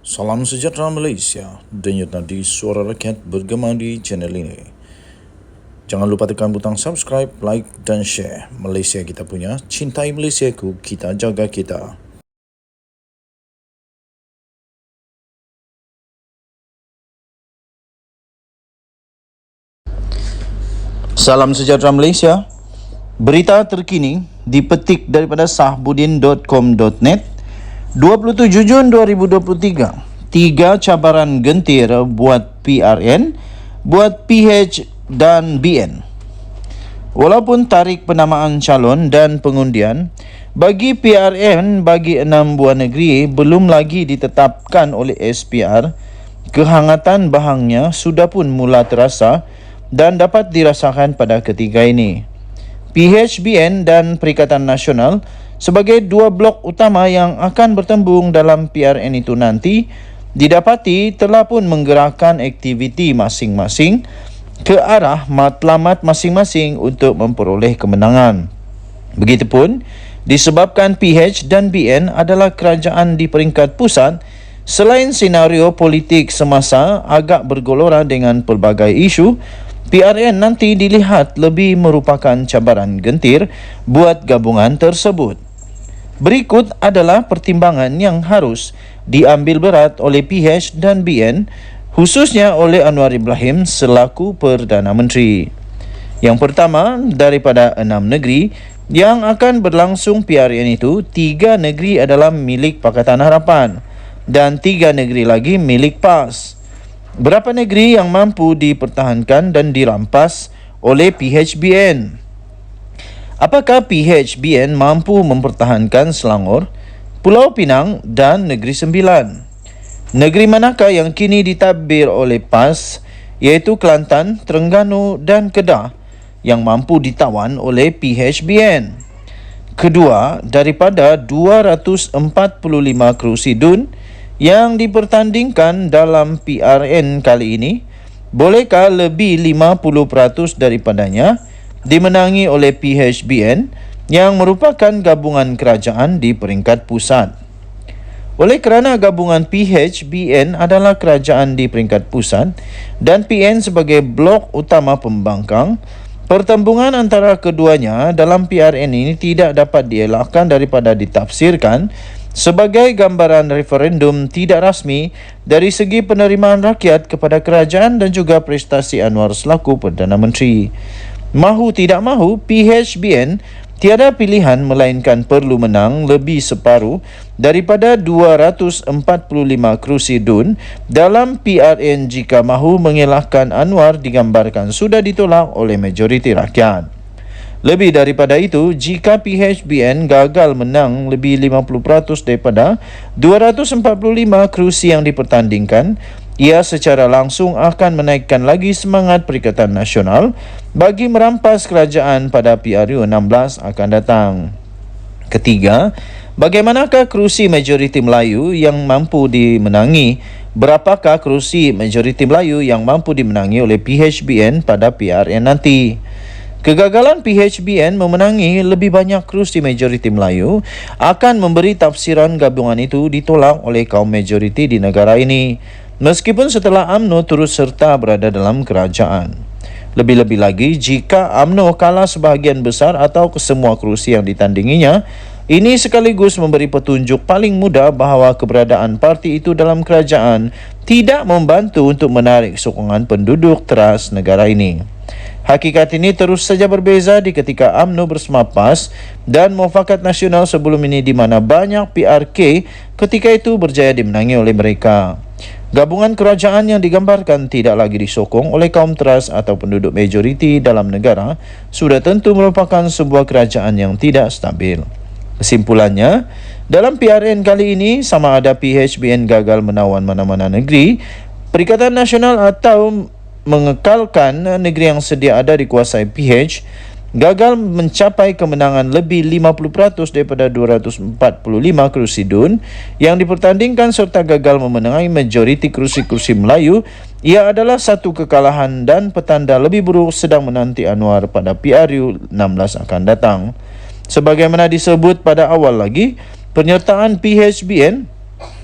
Salam sejahtera Malaysia, denyut nadi suara rakyat bergema di channel ini. Jangan lupa tekan butang subscribe, like dan share. Malaysia kita punya, cintai Malaysiaku, kita jaga kita. Salam sejahtera Malaysia. Berita terkini dipetik daripada sahbudin.com.net 27 Jun 2023. 3 cabaran gentir buat PRN, buat PH dan BN. Walaupun tarikh penamaan calon dan pengundian bagi PRN bagi 6 buah negeri belum lagi ditetapkan oleh SPR, kehangatan bahangnya sudah pun mula terasa dan dapat dirasakan pada ketiga ini. PHBN dan Perikatan Nasional sebagai dua blok utama yang akan bertembung dalam PRN itu nanti didapati telah pun menggerakkan aktiviti masing-masing ke arah matlamat masing-masing untuk memperoleh kemenangan. Begitupun disebabkan PH dan BN adalah kerajaan di peringkat pusat, selain senario politik semasa agak bergelora dengan pelbagai isu, PRN nanti dilihat lebih merupakan cabaran gentir buat gabungan tersebut. Berikut adalah pertimbangan yang harus diambil berat oleh PH dan BN, khususnya oleh Anwar Ibrahim selaku Perdana Menteri. Yang pertama, daripada 6 negeri yang akan berlangsung PRN itu, 3 negeri adalah milik Pakatan Harapan dan 3 negeri lagi milik PAS. Berapa negeri yang mampu dipertahankan dan dirampas oleh PHBN? Apakah PHBN mampu mempertahankan Selangor, Pulau Pinang dan Negeri Sembilan? Negeri manakah yang kini ditadbir oleh PAS, iaitu Kelantan, Terengganu dan Kedah, yang mampu ditawan oleh PHBN? Kedua, daripada 245 kerusi DUN yang dipertandingkan dalam PRN kali ini, bolehkah lebih 50% daripadanya dimenangi oleh PHBN yang merupakan gabungan kerajaan di peringkat pusat? Oleh kerana gabungan PHBN adalah kerajaan di peringkat pusat dan PN sebagai blok utama pembangkang, pertembungan antara keduanya dalam PRN ini tidak dapat dielakkan daripada ditafsirkan sebagai gambaran referendum tidak rasmi dari segi penerimaan rakyat kepada kerajaan dan juga prestasi Anwar selaku Perdana Menteri. Mahu tidak mahu, PHBN tiada pilihan melainkan perlu menang lebih separuh daripada 245 kerusi DUN dalam PRN jika mahu mengelakkan Anwar digambarkan sudah ditolak oleh majoriti rakyat. Lebih daripada itu, jika PHBN gagal menang lebih 50% daripada 245 kerusi yang dipertandingkan, ia secara langsung akan menaikkan lagi semangat Perikatan Nasional bagi merampas kerajaan pada PRU 16 akan datang. Ketiga, bagaimanakah kerusi majoriti Melayu yang mampu dimenangi? Berapakah kerusi majoriti Melayu yang mampu dimenangi oleh PHBN pada PRN nanti? Kegagalan PHBN memenangi lebih banyak kerusi majoriti Melayu akan memberi tafsiran gabungan itu ditolak oleh kaum majoriti di negara ini, meskipun setelah UMNO turut serta berada dalam kerajaan. Lebih-lebih lagi, jika UMNO kalah sebahagian besar atau kesemua kerusi yang ditandinginya, ini sekaligus memberi petunjuk paling mudah bahawa keberadaan parti itu dalam kerajaan tidak membantu untuk menarik sokongan penduduk teras negara ini. Hakikat ini terus saja berbeza di ketika UMNO bersama PAS dan Muafakat Nasional sebelum ini, di mana banyak PRK ketika itu berjaya dimenangi oleh mereka. Gabungan kerajaan yang digambarkan tidak lagi disokong oleh kaum teras atau penduduk majoriti dalam negara sudah tentu merupakan sebuah kerajaan yang tidak stabil. Kesimpulannya, dalam PRN kali ini, sama ada PHBN gagal menawan mana-mana negeri, Perikatan Nasional atau mengekalkan negeri yang sedia ada dikuasai PH, gagal mencapai kemenangan lebih 50% daripada 245 kerusi DUN yang dipertandingkan serta gagal memenangi majoriti kerusi-kerusi Melayu, ia adalah satu kekalahan dan petanda lebih buruk sedang menanti Anwar pada PRU 16 akan datang. Sebagaimana disebut pada awal lagi, penyertaan PHBN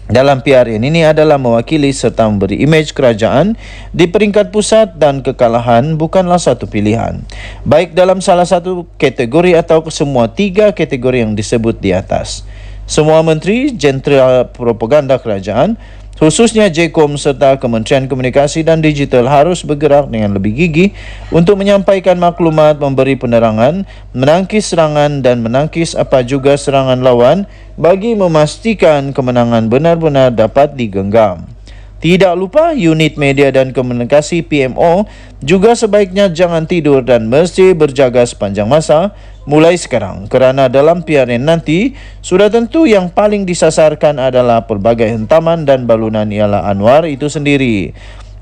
dalam PRN ini adalah mewakili serta memberi imej kerajaan di peringkat pusat dan kekalahan bukanlah satu pilihan, baik dalam salah satu kategori atau semua tiga kategori yang disebut di atas. Semua menteri, jentera propaganda kerajaan, khususnya JKOM serta Kementerian Komunikasi dan Digital harus bergerak dengan lebih gigih untuk menyampaikan maklumat, memberi penerangan, menangkis serangan dan menangkis apa juga serangan lawan bagi memastikan kemenangan benar-benar dapat digenggam. Tidak lupa unit media dan komunikasi PMO juga sebaiknya jangan tidur dan mesti berjaga sepanjang masa mulai sekarang, kerana dalam PRN nanti sudah tentu yang paling disasarkan adalah pelbagai hentaman dan balunan ialah Anwar itu sendiri.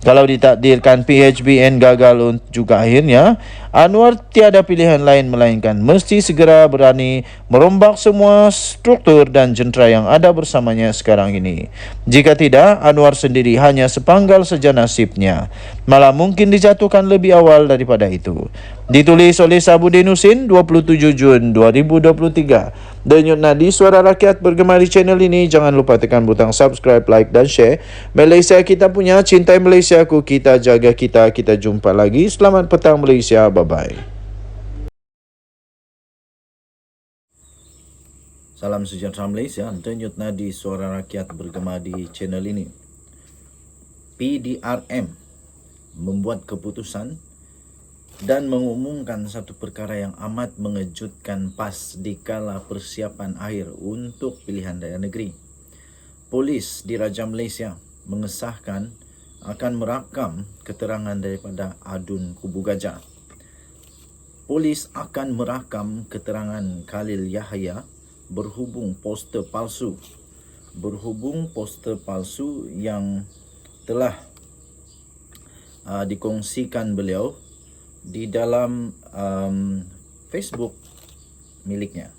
Kalau ditakdirkan PHBN gagal juga akhirnya, Anwar tiada pilihan lain melainkan mesti segera berani merombak semua struktur dan jentera yang ada bersamanya sekarang ini. Jika tidak, Anwar sendiri hanya sepanggal saja nasibnya. Malah mungkin dijatuhkan lebih awal daripada itu. Ditulis oleh Sabudin Husin, 27 Jun 2023. Denyut nadi suara rakyat bergema di channel ini. Jangan lupa tekan butang subscribe, like dan share. Malaysia kita punya, cintai Malaysiaku, kita jaga kita. Kita jumpa lagi. Selamat petang Malaysia. Bye-bye. Salam sejahtera Malaysia. Denyut nadi suara rakyat bergema di channel ini. PDRM membuat keputusan dan mengumumkan satu perkara yang amat mengejutkan pas di kala persiapan akhir untuk pilihan raya negeri. Polis di Raja Malaysia mengesahkan akan merakam keterangan daripada adun Kubu Gajah. Polis akan merakam keterangan Khalil Yahya berhubung poster palsu yang telah dikongsikan beliau di dalam Facebook miliknya.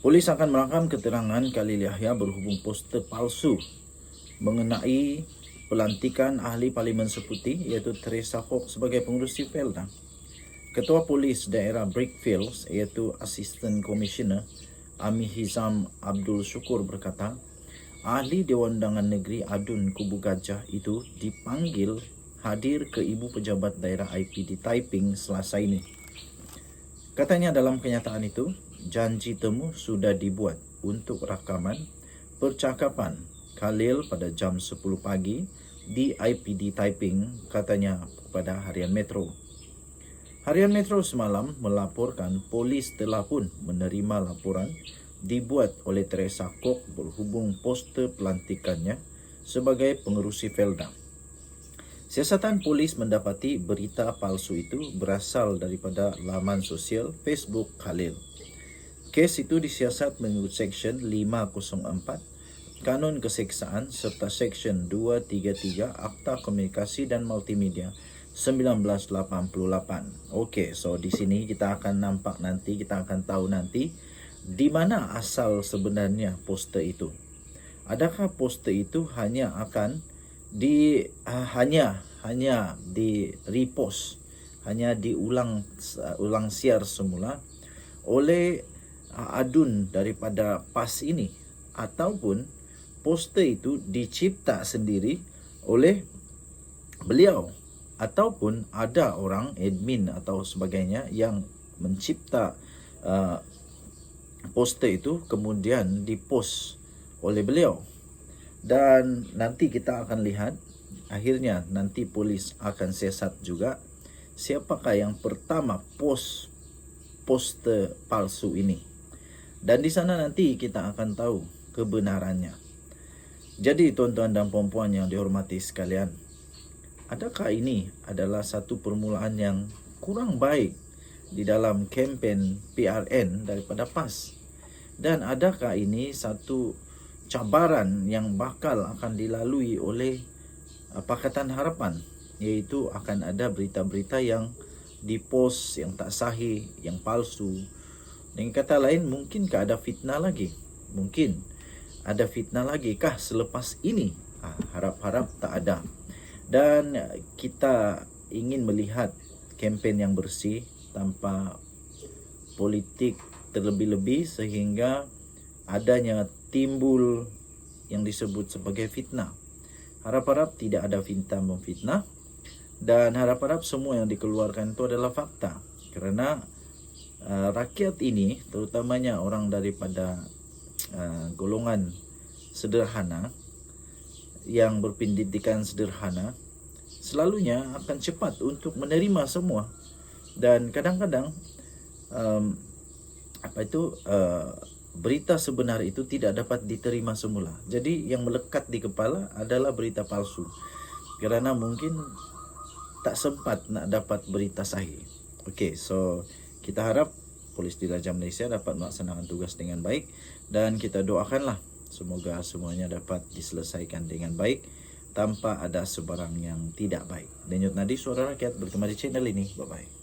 Polis akan merakam keterangan Khalil Yahya berhubung poster palsu mengenai pelantikan ahli Parlimen Seputi iaitu Teresa Hock sebagai pengurus Felda. Ketua Polis Daerah Brickfields iaitu Assistant Commissioner Ami Hizam Abdul Syukur berkata, ahli Dewan Undangan Negeri adun Kubu Gajah itu dipanggil hadir ke Ibu Pejabat Daerah IPD Taiping Selasa ini. Katanya dalam kenyataan itu, janji temu sudah dibuat untuk rakaman percakapan Khalil pada jam 10 pagi di IPD Taiping, katanya kepada Harian Metro. Harian Metro semalam melaporkan polis telah pun menerima laporan dibuat oleh Teresa Hock berhubung poster pelantikannya sebagai pengerusi Felda. Siasatan polis mendapati berita palsu itu berasal daripada laman sosial Facebook Khalil. Kes itu disiasat mengikut Seksyen 504 Kanun Keseksaan serta Seksyen 233 Akta Komunikasi dan Multimedia 1988. Okey, so di sini kita akan nampak nanti, kita akan tahu nanti di mana asal sebenarnya poster itu. Adakah poster itu hanya akan hanya di repost, hanya diulang siar semula oleh adun daripada PAS ini, ataupun poster itu dicipta sendiri oleh beliau, ataupun ada orang admin atau sebagainya yang mencipta poster itu kemudian dipost oleh beliau. Dan nanti kita akan lihat, akhirnya nanti polis akan siasat juga siapakah yang pertama post poster palsu ini. Dan di sana nanti kita akan tahu kebenarannya. Jadi tuan-tuan dan puan-puan yang dihormati sekalian, adakah ini adalah satu permulaan yang kurang baik di dalam kempen PRN daripada PAS? Dan adakah ini satu cabaran yang bakal akan dilalui oleh Pakatan Harapan, iaitu akan ada berita-berita yang dipost yang tak sahih, yang palsu. Dengan kata lain, mungkinkah ada fitnah lagi? Mungkin ada fitnah lagi kah selepas ini? Harap-harap tak ada. Dan kita ingin melihat kempen yang bersih tanpa politik terlebih-lebih, sehingga adanya timbul yang disebut sebagai fitnah. Harap-harap tidak ada fitnah memfitnah, dan harap-harap semua yang dikeluarkan itu adalah fakta. Kerana rakyat ini, terutamanya orang daripada golongan sederhana yang berpendidikan sederhana, selalunya akan cepat untuk menerima semua. Dan kadang-kadang berita sebenar itu tidak dapat diterima semula. Jadi yang melekat di kepala adalah berita palsu, kerana mungkin tak sempat nak dapat berita sahih. Okey, so kita harap Polis Diraja Malaysia dapat melaksanakan tugas dengan baik, dan kita doakanlah semoga semuanya dapat diselesaikan dengan baik tanpa ada sebarang yang tidak baik. Denyut Nadi, Suara Rakyat, bertemu di channel ini. Bye-bye.